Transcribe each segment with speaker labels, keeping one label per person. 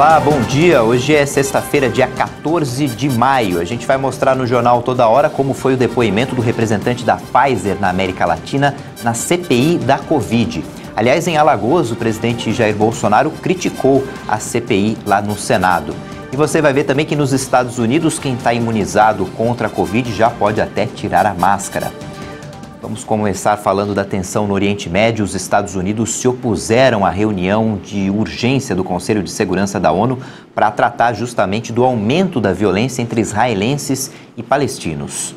Speaker 1: Olá, bom dia. Hoje é sexta-feira, dia 14 de maio. A gente vai mostrar no Jornal Toda Hora como foi o depoimento do representante da Pfizer na América Latina na CPI da Covid. Aliás, em Alagoas, o presidente Jair Bolsonaro criticou a CPI lá no Senado. E você vai ver também que nos Estados Unidos, quem está imunizado contra a Covid já pode até tirar a máscara. Vamos começar falando da tensão no Oriente Médio. Os Estados Unidos se opuseram à reunião de urgência do Conselho de Segurança da ONU para tratar justamente do aumento da violência entre israelenses e palestinos.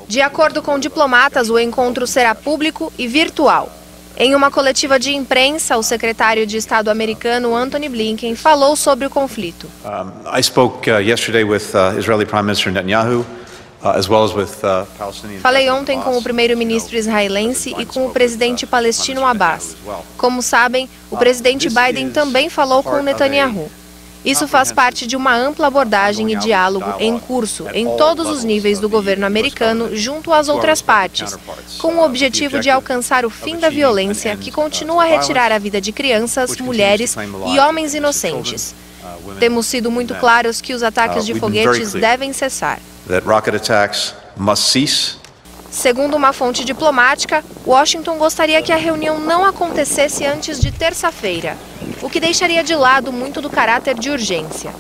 Speaker 2: De acordo com diplomatas, o encontro será público e virtual. Em uma coletiva de imprensa, o secretário de Estado americano Antony Blinken falou sobre o conflito.
Speaker 3: I spoke yesterday with Israeli Prime Minister Netanyahu.
Speaker 2: Falei ontem com o primeiro-ministro israelense e com o presidente palestino Abbas. Como sabem, o presidente Biden também falou com Netanyahu. Isso faz parte de uma ampla abordagem e diálogo em curso em todos os níveis do governo americano junto às outras partes, com o objetivo de alcançar o fim da violência que continua a retirar a vida de crianças, mulheres e homens inocentes. Temos sido muito claros que os ataques de foguetes devem cessar. Segundo uma fonte diplomática, Washington gostaria que a reunião não acontecesse antes de terça-feira, o que deixaria de lado muito do caráter de urgência.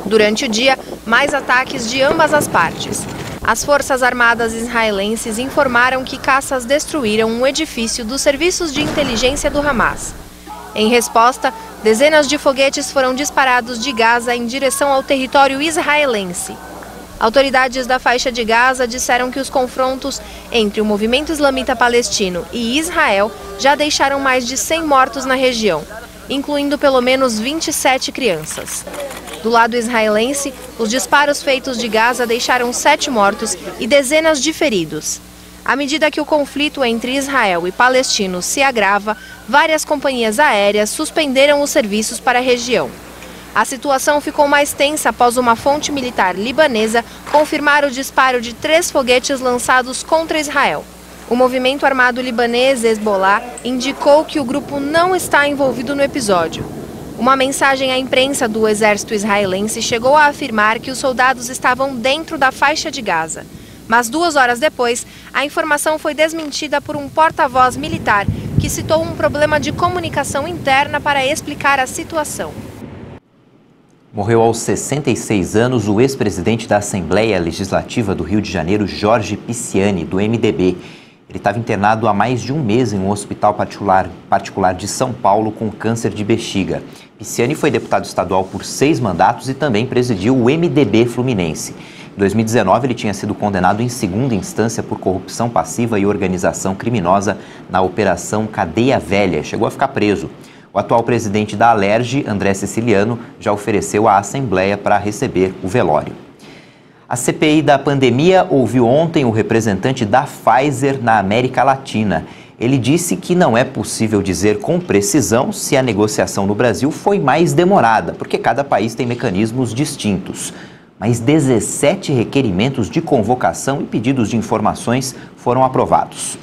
Speaker 2: Durante o dia, mais ataques de ambas as partes. As Forças Armadas israelenses informaram que caças destruíram um edifício dos serviços de inteligência do Hamas. Em resposta, dezenas de foguetes foram disparados de Gaza em direção ao território israelense. Autoridades da faixa de Gaza disseram que os confrontos entre o movimento islamita palestino e Israel já deixaram mais de 100 mortos na região, incluindo pelo menos 27 crianças. Do lado israelense, os disparos feitos de Gaza deixaram 7 mortos e dezenas de feridos. À medida que o conflito entre Israel e palestinos se agrava, várias companhias aéreas suspenderam os serviços para a região. A situação ficou mais tensa após uma fonte militar libanesa confirmar o disparo de 3 foguetes lançados contra Israel. O movimento armado libanês Hezbollah indicou que o grupo não está envolvido no episódio. Uma mensagem à imprensa do exército israelense chegou a afirmar que os soldados estavam dentro da faixa de Gaza. Mas 2 horas depois, a informação foi desmentida por um porta-voz militar que citou um problema de comunicação interna para explicar a situação.
Speaker 1: Morreu aos 66 anos o ex-presidente da Assembleia Legislativa do Rio de Janeiro, Jorge Pisciani, do MDB. Ele estava internado há mais de um mês em um hospital particular de São Paulo com câncer de bexiga. Pisciani foi deputado estadual por 6 mandatos e também presidiu o MDB Fluminense. Em 2019, ele tinha sido condenado em segunda instância por corrupção passiva e organização criminosa na Operação Cadeia Velha. Chegou a ficar preso. O atual presidente da Alerj, André Siciliano, já ofereceu à Assembleia para receber o velório. A CPI da pandemia ouviu ontem o representante da Pfizer na América Latina. Ele disse que não é possível dizer com precisão se a negociação no Brasil foi mais demorada, porque cada país tem mecanismos distintos. Mas 17 requerimentos de convocação e pedidos de informações foram aprovados.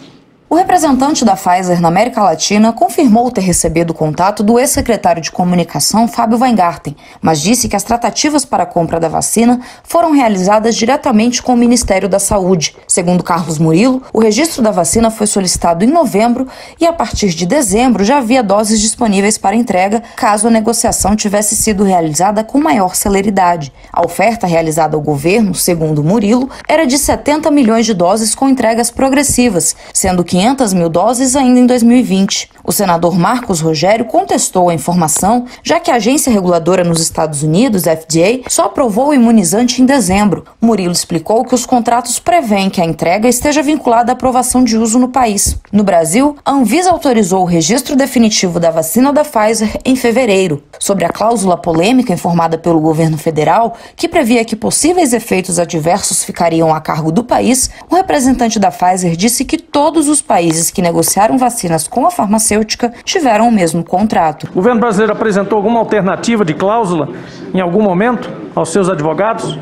Speaker 4: O representante da Pfizer na América Latina confirmou ter recebido o contato do ex-secretário de Comunicação, Fábio Weingarten, mas disse que as tratativas para a compra da vacina foram realizadas diretamente com o Ministério da Saúde. Segundo Carlos Murilo, o registro da vacina foi solicitado em novembro e a partir de dezembro já havia doses disponíveis para entrega, caso a negociação tivesse sido realizada com maior celeridade. A oferta realizada ao governo, segundo Murilo, era de 70 milhões de doses com entregas progressivas, sendo 500 mil doses ainda em 2020. O senador Marcos Rogério contestou a informação, já que a agência reguladora nos Estados Unidos, FDA, só aprovou o imunizante em dezembro. Murilo explicou que os contratos prevêem que a entrega esteja vinculada à aprovação de uso no país. No Brasil, a Anvisa autorizou o registro definitivo da vacina da Pfizer em fevereiro. Sobre a cláusula polêmica informada pelo governo federal, que previa que possíveis efeitos adversos ficariam a cargo do país, o representante da Pfizer disse que todos os países que negociaram vacinas com a farmacêutica tiveram o mesmo contrato.
Speaker 5: O governo brasileiro apresentou alguma alternativa de cláusula em algum momento aos seus advogados?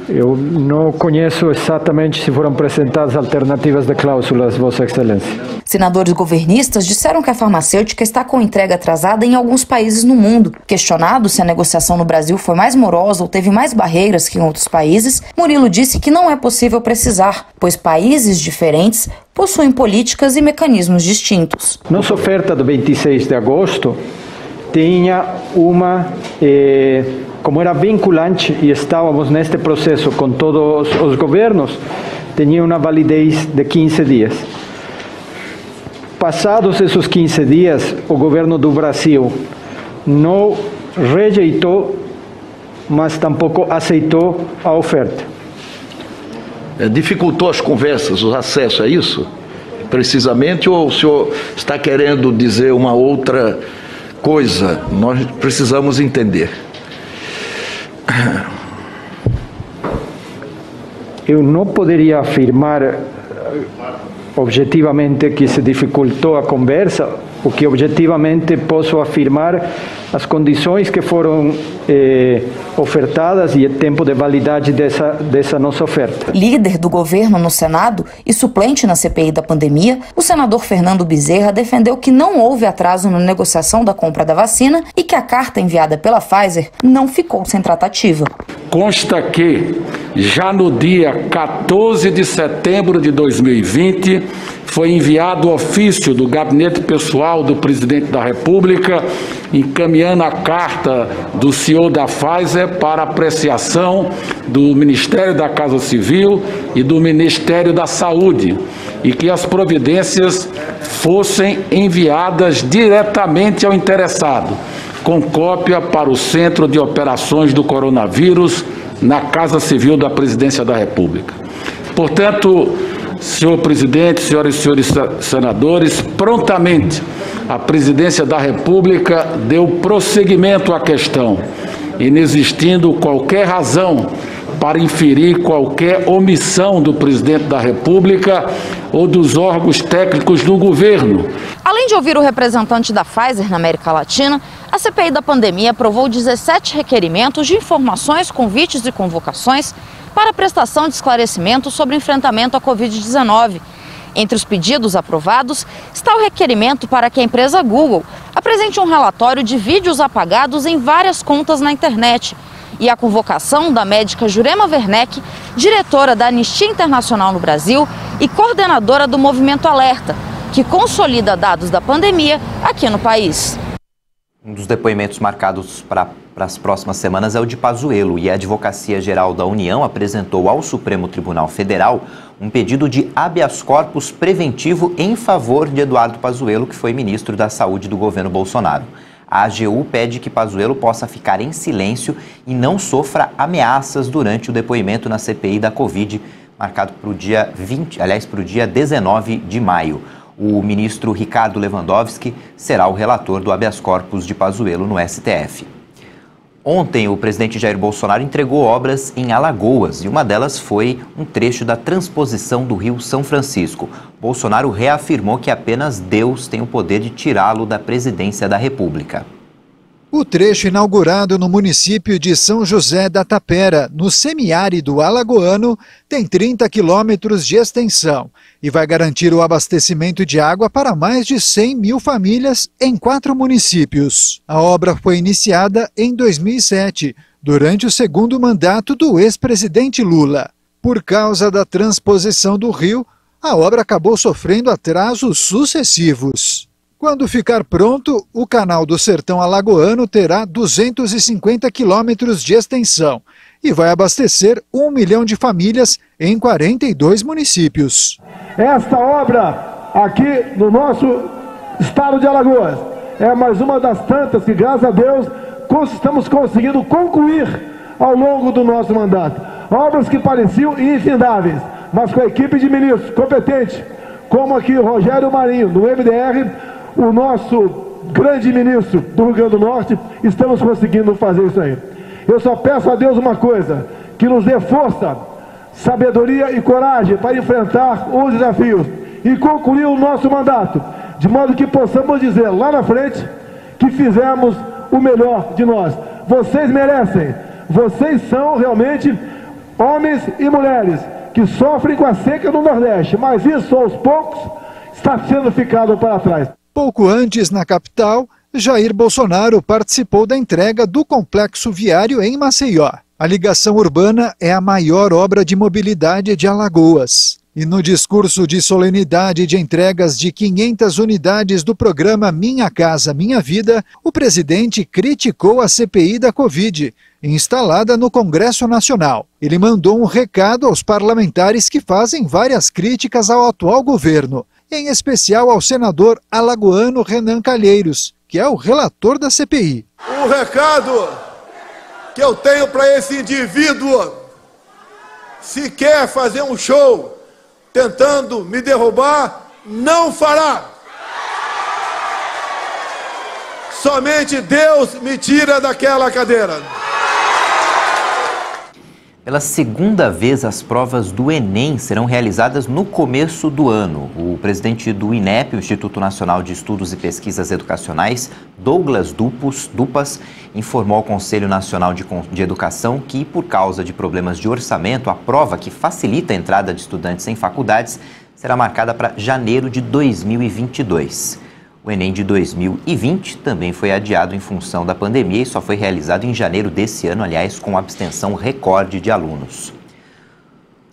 Speaker 5: Eu não conheço exatamente se foram apresentadas alternativas de cláusulas, Vossa Excelência.
Speaker 4: Senadores governistas disseram que a farmacêutica está com entrega atrasada em alguns países no mundo. Questionado se a negociação no Brasil foi mais morosa ou teve mais barreiras que em outros países, Murilo disse que não é possível precisar, pois países diferentes possuem políticas e mecanismos distintos.
Speaker 5: Nossa oferta do 26 de agosto tinha uma... como era vinculante e estávamos neste processo com todos os governos, tinha uma validez de 15 dias. Passados esses 15 dias, o governo do Brasil não rejeitou, mas tampouco aceitou a oferta.
Speaker 6: Dificultou as conversas, o acesso, é isso? Precisamente, ou o senhor está querendo dizer uma outra coisa? Nós precisamos entender.
Speaker 5: Eu não poderia afirmar objetivamente que se dificultou a conversa. O que objetivamente posso afirmar, as condições que foram ofertadas e o tempo de validade dessa nossa oferta.
Speaker 4: Líder do governo no Senado e suplente na CPI da pandemia, o senador Fernando Bezerra defendeu que não houve atraso na negociação da compra da vacina e que a carta enviada pela Pfizer não ficou sem tratativa.
Speaker 7: Consta que, já no dia 14 de setembro de 2020, foi enviado ofício do gabinete pessoal do presidente da República, encaminhando a carta do CEO da Pfizer para apreciação do Ministério da Casa Civil e do Ministério da Saúde, e que as providências fossem enviadas diretamente ao interessado, com cópia para o Centro de Operações do Coronavírus na Casa Civil da Presidência da República. Portanto, senhor presidente, senhoras e senhores senadores, prontamente a Presidência da República deu prosseguimento à questão, inexistindo qualquer razão para inferir qualquer omissão do presidente da República ou dos órgãos técnicos do governo.
Speaker 4: Além de ouvir o representante da Pfizer na América Latina, a CPI da pandemia aprovou 17 requerimentos de informações, convites e convocações para prestação de esclarecimento sobre o enfrentamento à Covid-19. Entre os pedidos aprovados está o requerimento para que a empresa Google apresente um relatório de vídeos apagados em várias contas na internet e a convocação da médica Jurema Werneck, diretora da Anistia Internacional no Brasil e coordenadora do Movimento Alerta, que consolida dados da pandemia aqui no país.
Speaker 1: Um dos depoimentos marcados para as próximas semanas é o de Pazuello, e a Advocacia Geral da União apresentou ao Supremo Tribunal Federal um pedido de habeas corpus preventivo em favor de Eduardo Pazuello, que foi ministro da Saúde do governo Bolsonaro. A AGU pede que Pazuello possa ficar em silêncio e não sofra ameaças durante o depoimento na CPI da Covid, marcado para o dia 19 de maio. O ministro Ricardo Lewandowski será o relator do habeas corpus de Pazuello no STF. Ontem, o presidente Jair Bolsonaro entregou obras em Alagoas e uma delas foi um trecho da transposição do Rio São Francisco. Bolsonaro reafirmou que apenas Deus tem o poder de tirá-lo da presidência da República.
Speaker 8: O trecho inaugurado no município de São José da Tapera, no semiárido alagoano, tem 30 quilômetros de extensão e vai garantir o abastecimento de água para mais de 100 mil famílias em 4 municípios. A obra foi iniciada em 2007, durante o segundo mandato do ex-presidente Lula. Por causa da transposição do rio, a obra acabou sofrendo atrasos sucessivos. Quando ficar pronto, o Canal do Sertão Alagoano terá 250 quilômetros de extensão e vai abastecer 1 milhão de famílias em 42 municípios.
Speaker 9: Esta obra aqui no nosso estado de Alagoas é mais uma das tantas que, graças a Deus, estamos conseguindo concluir ao longo do nosso mandato. Obras que pareciam infindáveis, mas com a equipe de ministros competente, como aqui o Rogério Marinho, do MDR, o nosso grande ministro do Rio Grande do Norte, estamos conseguindo fazer isso aí. Eu só peço a Deus uma coisa, que nos dê força, sabedoria e coragem para enfrentar os desafios e concluir o nosso mandato, de modo que possamos dizer lá na frente que fizemos o melhor de nós. Vocês merecem, vocês são realmente homens e mulheres que sofrem com a seca no Nordeste, mas isso aos poucos está sendo ficado para trás.
Speaker 8: Pouco antes, na capital, Jair Bolsonaro participou da entrega do complexo viário em Maceió. A ligação urbana é a maior obra de mobilidade de Alagoas. E no discurso de solenidade de entregas de 500 unidades do programa Minha Casa Minha Vida, o presidente criticou a CPI da Covid, instalada no Congresso Nacional. Ele mandou um recado aos parlamentares que fazem várias críticas ao atual governo, em especial ao senador alagoano Renan Calheiros, que é o relator da CPI.
Speaker 10: O recado que eu tenho para esse indivíduo, se quer fazer um show tentando me derrubar, não fará. Somente Deus me tira daquela cadeira.
Speaker 1: Pela segunda vez, as provas do Enem serão realizadas no começo do ano. O presidente do INEP, o Instituto Nacional de Estudos e Pesquisas Educacionais, Douglas Dupas, informou ao Conselho Nacional de Educação que, por causa de problemas de orçamento, a prova que facilita a entrada de estudantes em faculdades será marcada para janeiro de 2022. O Enem de 2020 também foi adiado em função da pandemia e só foi realizado em janeiro desse ano, aliás, com abstenção recorde de alunos.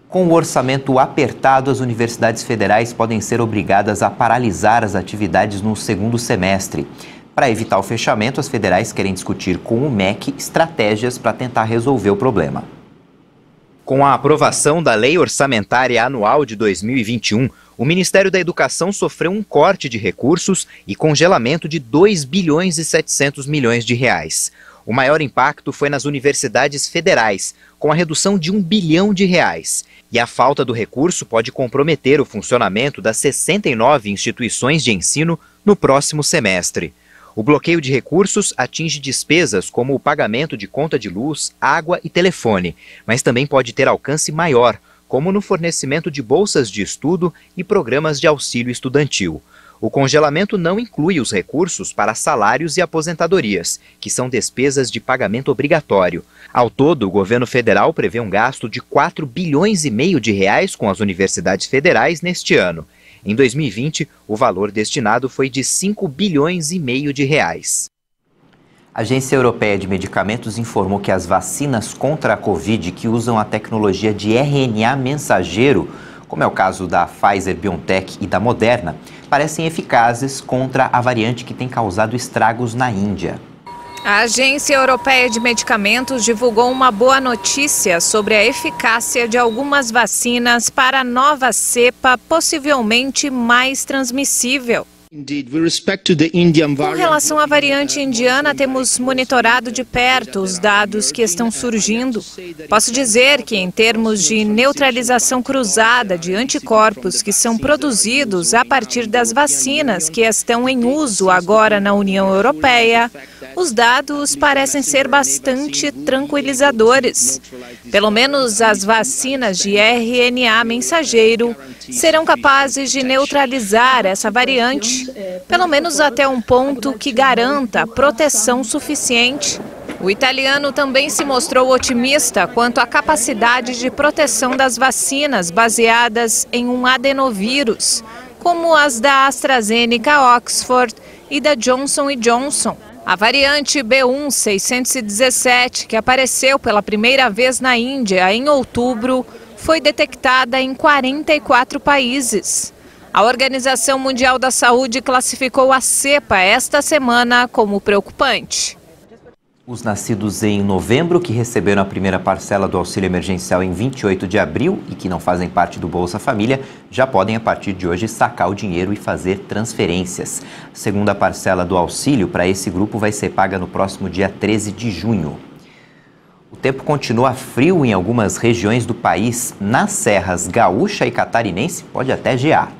Speaker 1: Com o orçamento apertado, as universidades federais podem ser obrigadas a paralisar as atividades no segundo semestre. Para evitar o fechamento, as federais querem discutir com o MEC estratégias para tentar resolver o problema. Com a aprovação da Lei Orçamentária Anual de 2021, o Ministério da Educação sofreu um corte de recursos e congelamento de 2 bilhões e 700 milhões de reais. O maior impacto foi nas universidades federais, com a redução de 1 bilhão de reais. E a falta do recurso pode comprometer o funcionamento das 69 instituições de ensino no próximo semestre. O bloqueio de recursos atinge despesas como o pagamento de conta de luz, água e telefone, mas também pode ter alcance maior, como no fornecimento de bolsas de estudo e programas de auxílio estudantil. O congelamento não inclui os recursos para salários e aposentadorias, que são despesas de pagamento obrigatório. Ao todo, o governo federal prevê um gasto de 4 bilhões e meio de reais com as universidades federais neste ano. Em 2020, o valor destinado foi de 5 bilhões e meio de reais. A Agência Europeia de Medicamentos informou que as vacinas contra a Covid que usam a tecnologia de RNA mensageiro, como é o caso da Pfizer-BioNTech e da Moderna, parecem eficazes contra a variante que tem causado estragos na Índia.
Speaker 2: A Agência Europeia de Medicamentos divulgou uma boa notícia sobre a eficácia de algumas vacinas para a nova cepa, possivelmente mais transmissível. Com relação à variante indiana, temos monitorado de perto os dados que estão surgindo. Posso dizer que, em termos de neutralização cruzada de anticorpos que são produzidos a partir das vacinas que estão em uso agora na União Europeia, os dados parecem ser bastante tranquilizadores. Pelo menos as vacinas de RNA mensageiro serão capazes de neutralizar essa variante, pelo menos até um ponto que garanta proteção suficiente. O italiano também se mostrou otimista quanto à capacidade de proteção das vacinas baseadas em um adenovírus, como as da AstraZeneca Oxford e da Johnson & Johnson. A variante B1617, que apareceu pela primeira vez na Índia em outubro, foi detectada em 44 países. A Organização Mundial da Saúde classificou a cepa esta semana como preocupante.
Speaker 1: Os nascidos em novembro, que receberam a primeira parcela do auxílio emergencial em 28 de abril e que não fazem parte do Bolsa Família, já podem, a partir de hoje, sacar o dinheiro e fazer transferências. A segunda parcela do auxílio para esse grupo vai ser paga no próximo dia 13 de junho. O tempo continua frio em algumas regiões do país. Nas serras gaúcha e catarinense, pode até gear.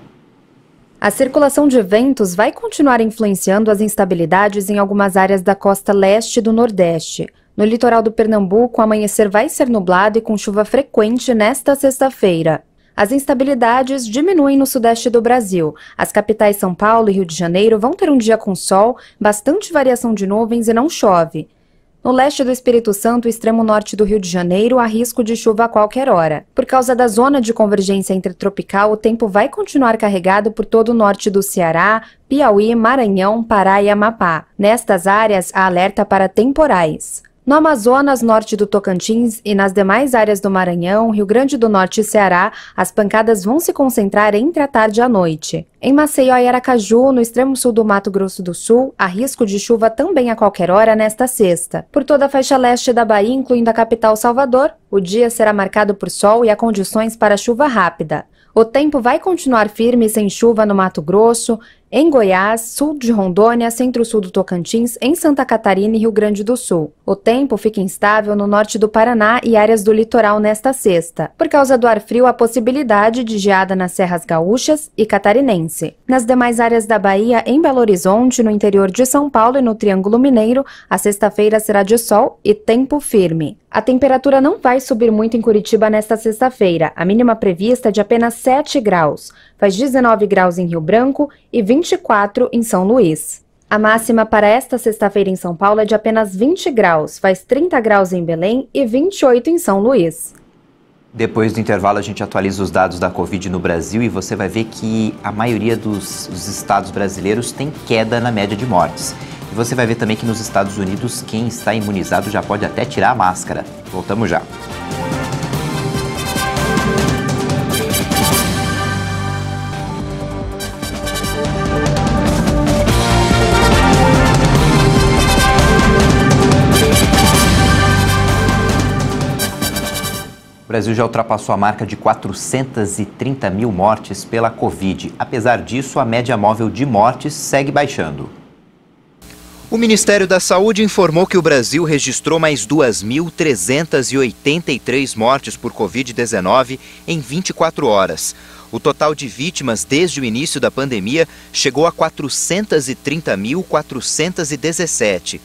Speaker 11: A circulação de ventos vai continuar influenciando as instabilidades em algumas áreas da costa leste e do nordeste. No litoral do Pernambuco, o amanhecer vai ser nublado e com chuva frequente nesta sexta-feira. As instabilidades diminuem no sudeste do Brasil. As capitais São Paulo e Rio de Janeiro vão ter um dia com sol, bastante variação de nuvens e não chove. No leste do Espírito Santo e extremo norte do Rio de Janeiro, há risco de chuva a qualquer hora. Por causa da zona de convergência intertropical, o tempo vai continuar carregado por todo o norte do Ceará, Piauí, Maranhão, Pará e Amapá. Nestas áreas, há alerta para temporais. No Amazonas, norte do Tocantins e nas demais áreas do Maranhão, Rio Grande do Norte e Ceará, as pancadas vão se concentrar entre a tarde e a noite. Em Maceió e Aracaju, no extremo sul do Mato Grosso do Sul, há risco de chuva também a qualquer hora nesta sexta. Por toda a faixa leste da Bahia, incluindo a capital Salvador, o dia será marcado por sol e há condições para chuva rápida. O tempo vai continuar firme sem chuva no Mato Grosso, em Goiás, sul de Rondônia, centro-sul do Tocantins, em Santa Catarina e Rio Grande do Sul. O tempo fica instável no norte do Paraná e áreas do litoral nesta sexta. Por causa do ar frio, há possibilidade de geada nas serras gaúchas e catarinense. Nas demais áreas da Bahia, em Belo Horizonte, no interior de São Paulo e no Triângulo Mineiro, a sexta-feira será de sol e tempo firme. A temperatura não vai subir muito em Curitiba nesta sexta-feira. A mínima prevista é de apenas 7 graus. Faz 19 graus em Rio Branco e 24 em São Luís. A máxima para esta sexta-feira em São Paulo é de apenas 20 graus. Faz 30 graus em Belém e 28 em São Luís.
Speaker 1: Depois do intervalo, a gente atualiza os dados da Covid no Brasil e você vai ver que a maioria dos estados brasileiros tem queda na média de mortes. E você vai ver também que nos Estados Unidos, quem está imunizado já pode até tirar a máscara. Voltamos já. O Brasil já ultrapassou a marca de 430 mil mortes pela Covid. Apesar disso, a média móvel de mortes segue baixando. O Ministério da Saúde informou que o Brasil registrou mais 2.383 mortes por Covid-19 em 24 horas. O total de vítimas desde o início da pandemia chegou a 430.417.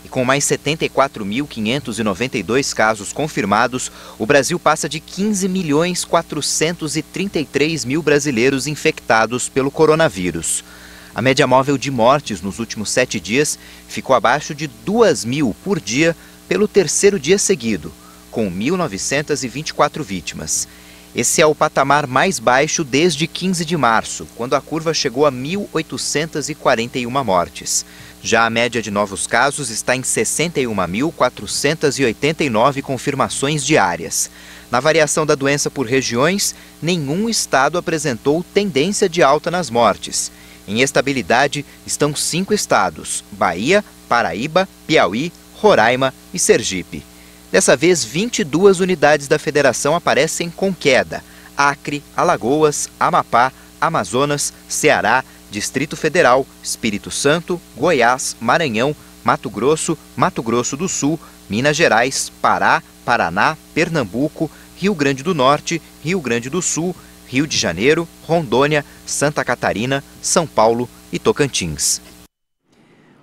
Speaker 1: E com mais 74.592 casos confirmados, o Brasil passa de 15.433.000 brasileiros infectados pelo coronavírus. A média móvel de mortes nos últimos 7 dias ficou abaixo de 2.000 por dia pelo terceiro dia seguido, com 1.924 vítimas. Esse é o patamar mais baixo desde 15 de março, quando a curva chegou a 1.841 mortes. Já a média de novos casos está em 61.489 confirmações diárias. Na variação da doença por regiões, nenhum estado apresentou tendência de alta nas mortes. Em estabilidade estão 5 estados: Bahia, Paraíba, Piauí, Roraima e Sergipe. Dessa vez, 22 unidades da federação aparecem com queda: Acre, Alagoas, Amapá, Amazonas, Ceará, Distrito Federal, Espírito Santo, Goiás, Maranhão, Mato Grosso do Sul, Minas Gerais, Pará, Paraná, Pernambuco, Rio Grande do Norte, Rio Grande do Sul, Rio de Janeiro, Rondônia, Santa Catarina, São Paulo e Tocantins.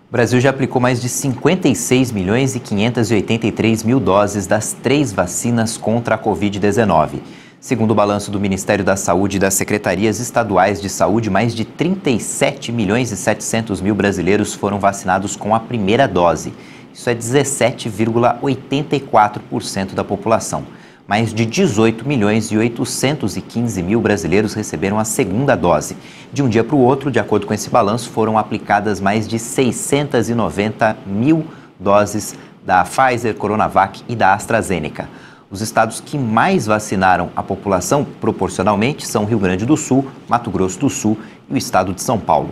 Speaker 1: O Brasil já aplicou mais de 56.583.000 doses das 3 vacinas contra a Covid-19. Segundo o balanço do Ministério da Saúde e das Secretarias Estaduais de Saúde, mais de 37.700.000 brasileiros foram vacinados com a primeira dose. Isso é 17,84% da população. Mais de 18.815.000 brasileiros receberam a segunda dose. De um dia para o outro, de acordo com esse balanço, foram aplicadas mais de 690.000 doses da Pfizer, Coronavac e da AstraZeneca. Os estados que mais vacinaram a população proporcionalmente são Rio Grande do Sul, Mato Grosso do Sul e o estado de São Paulo.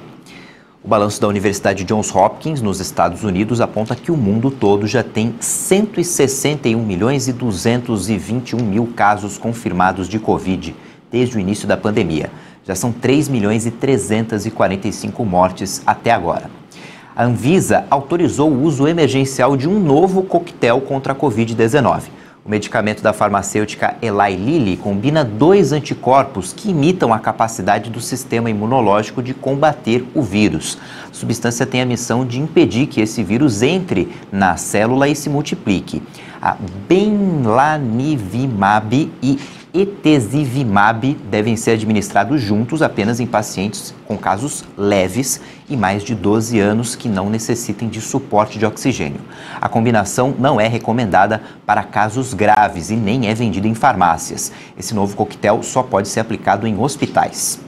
Speaker 1: O balanço da Universidade Johns Hopkins, nos Estados Unidos, aponta que o mundo todo já tem 161.221.000 casos confirmados de Covid desde o início da pandemia. Já são 3.345 mortes até agora. A Anvisa autorizou o uso emergencial de um novo coquetel contra a Covid-19. O medicamento da farmacêutica Eli Lilly combina 2 anticorpos que imitam a capacidade do sistema imunológico de combater o vírus. A substância tem a missão de impedir que esse vírus entre na célula e se multiplique. A Bamlanivimab e Etesivimab devem ser administrados juntos apenas em pacientes com casos leves e mais de 12 anos que não necessitem de suporte de oxigênio. A combinação não é recomendada para casos graves e nem é vendida em farmácias. Esse novo coquetel só pode ser aplicado em hospitais.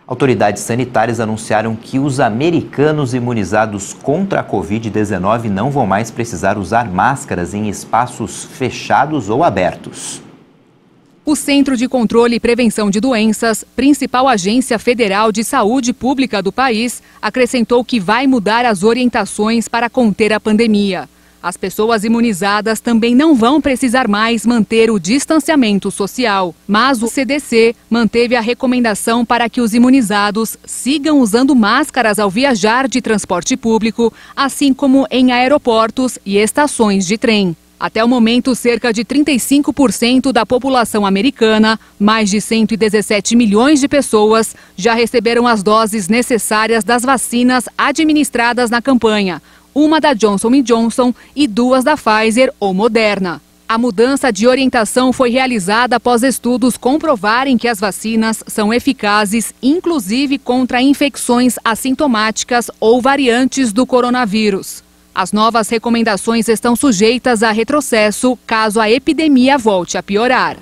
Speaker 1: Autoridades sanitárias anunciaram que os americanos imunizados contra a Covid-19 não vão mais precisar usar máscaras em espaços fechados ou abertos.
Speaker 12: O Centro de Controle e Prevenção de Doenças, principal agência federal de saúde pública do país, acrescentou que vai mudar as orientações para conter a pandemia. As pessoas imunizadas também não vão precisar mais manter o distanciamento social, mas o CDC manteve a recomendação para que os imunizados sigam usando máscaras ao viajar de transporte público, assim como em aeroportos e estações de trem. Até o momento, cerca de 35% da população americana, mais de 117 milhões de pessoas, já receberam as doses necessárias das vacinas administradas na campanha, uma da Johnson & Johnson e 2 da Pfizer ou Moderna. A mudança de orientação foi realizada após estudos comprovarem que as vacinas são eficazes, inclusive contra infecções assintomáticas ou variantes do coronavírus. As novas recomendações estão sujeitas a retrocesso caso a epidemia volte a piorar.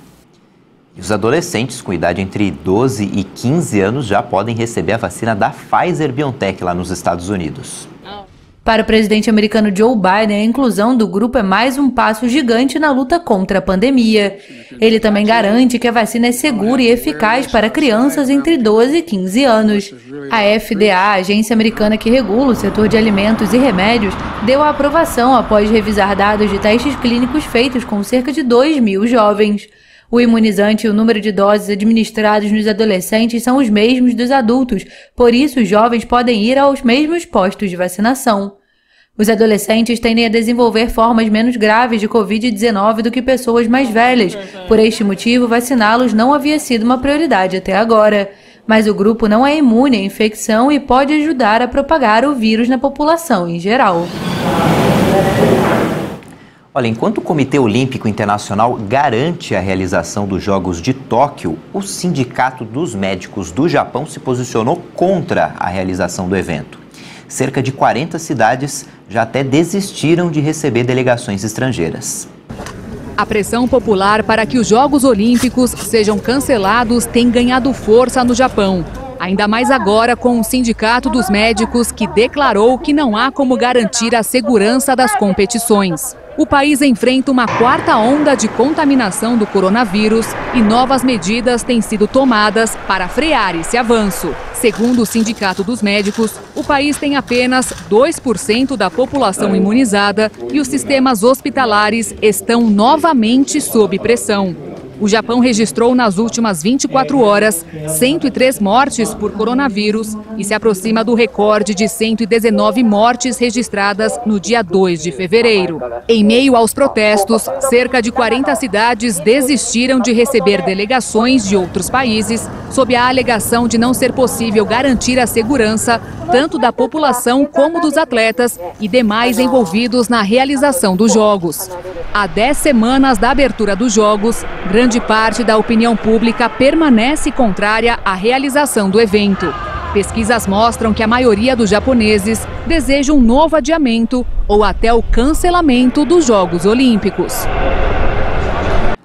Speaker 1: Os adolescentes com idade entre 12 e 15 anos já podem receber a vacina da Pfizer-BioNTech lá nos Estados Unidos.
Speaker 13: Para o presidente americano Joe Biden, a inclusão do grupo é mais um passo gigante na luta contra a pandemia. Ele também garante que a vacina é segura e eficaz para crianças entre 12 e 15 anos. A FDA, a agência americana que regula o setor de alimentos e remédios, deu a aprovação após revisar dados de testes clínicos feitos com cerca de 2.000 jovens. O imunizante e o número de doses administrados nos adolescentes são os mesmos dos adultos, por isso os jovens podem ir aos mesmos postos de vacinação. Os adolescentes tendem a desenvolver formas menos graves de Covid-19 do que pessoas mais velhas. Por este motivo, vaciná-los não havia sido uma prioridade até agora. Mas o grupo não é imune à infecção e pode ajudar a propagar o vírus na população em geral.
Speaker 1: Olha, enquanto o Comitê Olímpico Internacional garante a realização dos Jogos de Tóquio, o Sindicato dos Médicos do Japão se posicionou contra a realização do evento. Cerca de 40 cidades já até desistiram de receber delegações estrangeiras.
Speaker 12: A pressão popular para que os Jogos Olímpicos sejam cancelados tem ganhado força no Japão. Ainda mais agora com o Sindicato dos Médicos, que declarou que não há como garantir a segurança das competições. O país enfrenta uma 4ª onda de contaminação do coronavírus e novas medidas têm sido tomadas para frear esse avanço. Segundo o Sindicato dos Médicos, o país tem apenas 2% da população imunizada e os sistemas hospitalares estão novamente sob pressão. O Japão registrou nas últimas 24 horas 103 mortes por coronavírus e se aproxima do recorde de 119 mortes registradas no dia 2 de fevereiro. Em meio aos protestos, cerca de 40 cidades desistiram de receber delegações de outros países sob a alegação de não ser possível garantir a segurança tanto da população como dos atletas e demais envolvidos na realização dos Jogos. Há 10 semanas da abertura dos Jogos, grande parte da opinião pública permanece contrária à realização do evento. Pesquisas mostram que a maioria dos japoneses deseja um novo adiamento ou até o cancelamento dos Jogos Olímpicos.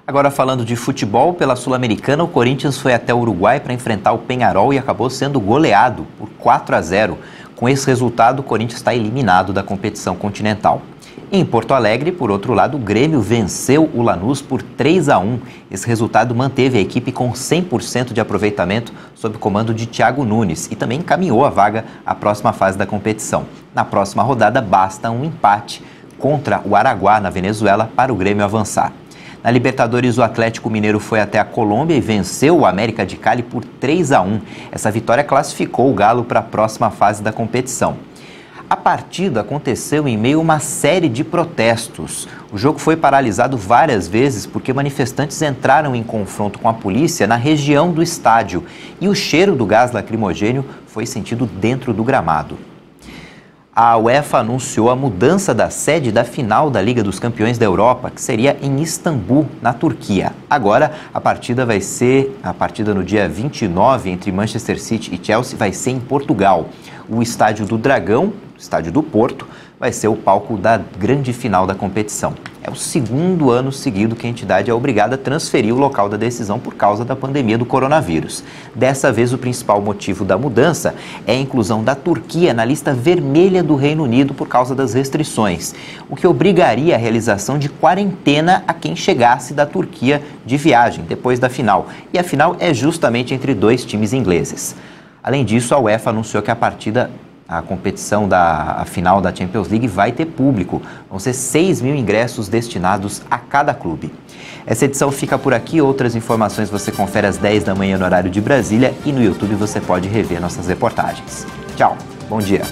Speaker 1: Agora falando de futebol, pela Sul-Americana, o Corinthians foi até o Uruguai para enfrentar o Peñarol e acabou sendo goleado por 4-0. Com esse resultado, o Corinthians está eliminado da competição continental. Em Porto Alegre, por outro lado, o Grêmio venceu o Lanús por 3-1. Esse resultado manteve a equipe com 100% de aproveitamento sob o comando de Thiago Nunes e também encaminhou a vaga à próxima fase da competição. Na próxima rodada, basta um empate contra o Araguá, na Venezuela, para o Grêmio avançar. Na Libertadores, o Atlético Mineiro foi até a Colômbia e venceu o América de Cali por 3-1. Essa vitória classificou o Galo para a próxima fase da competição. A partida aconteceu em meio a uma série de protestos. O jogo foi paralisado várias vezes porque manifestantes entraram em confronto com a polícia na região do estádio e o cheiro do gás lacrimogênio foi sentido dentro do gramado. A UEFA anunciou a mudança da sede da final da Liga dos Campeões da Europa, que seria em Istambul, na Turquia. Agora, a partida no dia 29 entre Manchester City e Chelsea vai ser em Portugal. O Estádio do Dragão, Estádio do Porto, vai ser o palco da grande final da competição. É o segundo ano seguido que a entidade é obrigada a transferir o local da decisão por causa da pandemia do coronavírus. Dessa vez, o principal motivo da mudança é a inclusão da Turquia na lista vermelha do Reino Unido por causa das restrições, o que obrigaria a realização de quarentena a quem chegasse da Turquia de viagem depois da final. E a final é justamente entre dois times ingleses. Além disso, a UEFA anunciou que a competição a final da Champions League vai ter público. Vão ser 6 mil ingressos destinados a cada clube. Essa edição fica por aqui. Outras informações você confere às 10 da manhã no horário de Brasília e no YouTube você pode rever nossas reportagens. Tchau, bom dia.